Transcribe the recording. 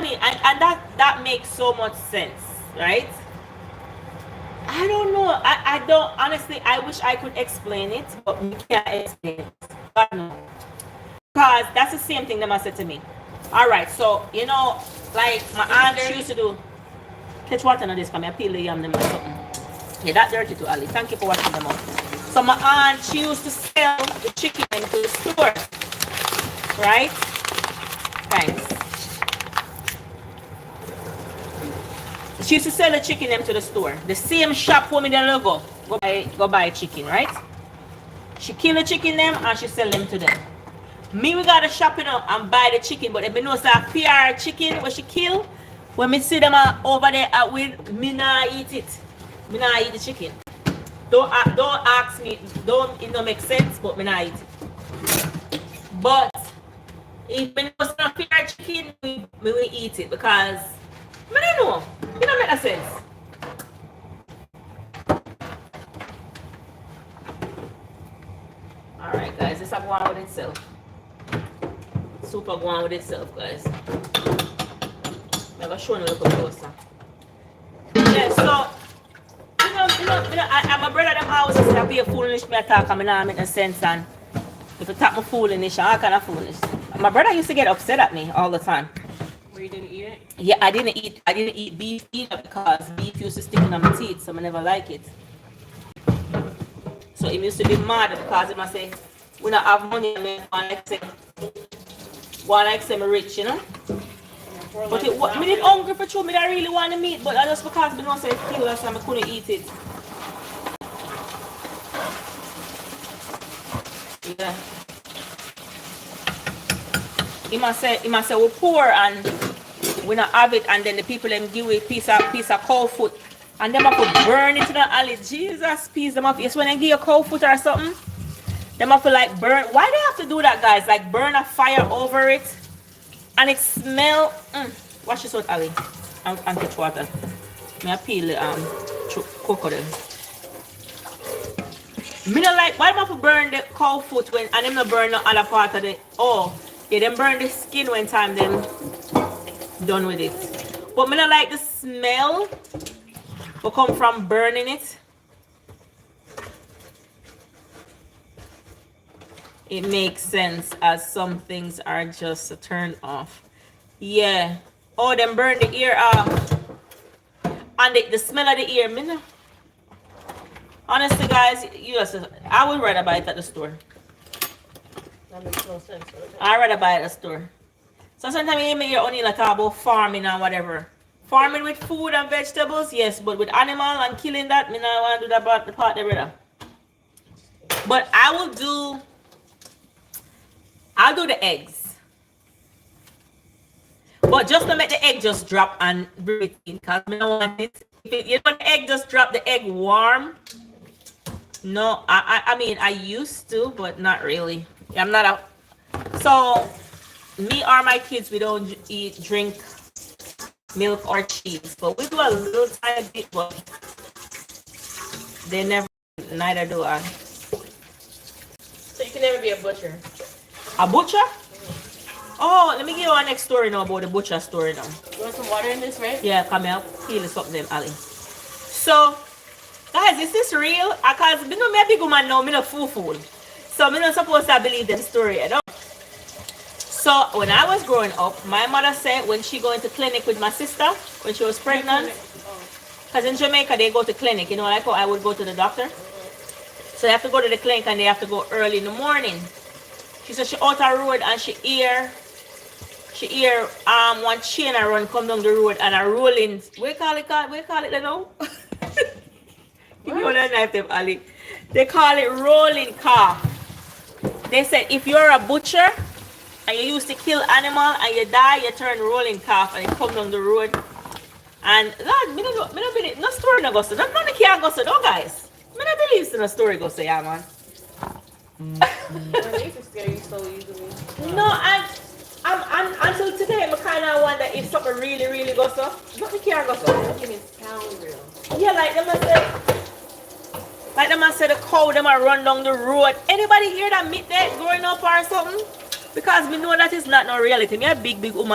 mean, and that makes so much sense, right? I don't know. I don't honestly. I wish I could explain it, but we can't explain it. God no. Cause that's the same thing that must said to me. All right, so like my aunt she used to do. Catch water on this, come here, peel the yam them or something. Yeah, that dirty too, Ali. Thank you for washing them out. So my aunt she used to sell the chicken into the store, right? Thanks. She used to sell the chicken them to the store. The same shop where me then go buy chicken, right? She kill the chicken them and she sell them to them. Me we gotta shop and buy the chicken, but if me know say a PR chicken what she kill, when me see them over there with me nah eat it. Me nah eat the chicken. Don't ask me, it don't make sense, but me nah eat it. But if me know say a PR chicken, me will eat it because I don't know. It don't make no sense. Alright guys, this is going on with itself. Super going on with itself, guys. I'm gonna show you a little closer. Yeah, so I'm a brother them always say I be a foolish me attack and I not make no sense and if you tap my foolishness, all kind of foolish. My brother used to get upset at me all the time. You didn't eat it? Yeah, I didn't eat beef either because beef used to stick in my teeth, so I never like it. So he used to be mad because he must say, we don't have money and me want like say me rich, But me did hungry for true, me don't really want to meat, but just because me don't say it's kill us and I couldn't eat it. Yeah. He must say we're poor and we not have it, and then the people them give a piece of cow foot and them have to burn it in the alley. Jesus, peace them up. Yes, when they give you cow foot or something, them have to like burn. Why they have to do that, guys? Like burn a fire over it and it smell. Wash this out, Ali, and catch water. May I peel the cocoa them. Me not like why them have to burn the cow foot when and them not burn the other part of the yeah, them burn the skin when time them done with it. But me not like the smell will come from burning it. It makes sense as some things are just a turn off. Yeah. Oh, them burn the ear off. And the smell of the ear, me no. Honestly, guys, I would rather buy it at the store. That makes no sense. I'd rather buy it at the store. So sometimes you hear only like talk about farming and whatever. Farming with food and vegetables, yes, but with animal and killing that, me not want to do that about the part there, brother. But I'll do the eggs. But just to make the egg just drop and breathe in, because I don't want it. If the egg just drop the egg warm. No, I mean I used to, but not really. I'm not a so me or my kids, we don't drink milk or cheese, but we do a little tiny bit, but they neither do I. So you can never be a butcher. A butcher? Oh, let me give you our next story now about the butcher story now. You want some water in this, right? Yeah, come here, peel this up them, Ali. So, guys, is this real? Because me know me a big woman now, me no fool. So me not supposed to believe them story, So when I was growing up, my mother said when she go into clinic with my sister, when she was pregnant, because in Jamaica they go to clinic, like how I would go to the doctor. So they have to go to the clinic and they have to go early in the morning. She said she out the road and she hear one chain run come down the road and a rolling. We call it now? Give you a knife them, Ali. They call it rolling calf. They said if you're a butcher and you used to kill animal and you die, you turn rolling calf and it come down the road. And God, me no believe no story no go so. None can't go so, no guys. Me no believe so no story go so, yeah man. They used to scare you so easily. No, I'm until today I kinda wonder if something really goes so. Nothing can't go so. Making it sound real. Yeah, like them I said the cow them a run down the road. Anybody hear that meet that growing up or something? Because we know that is not no reality. Me a big woman.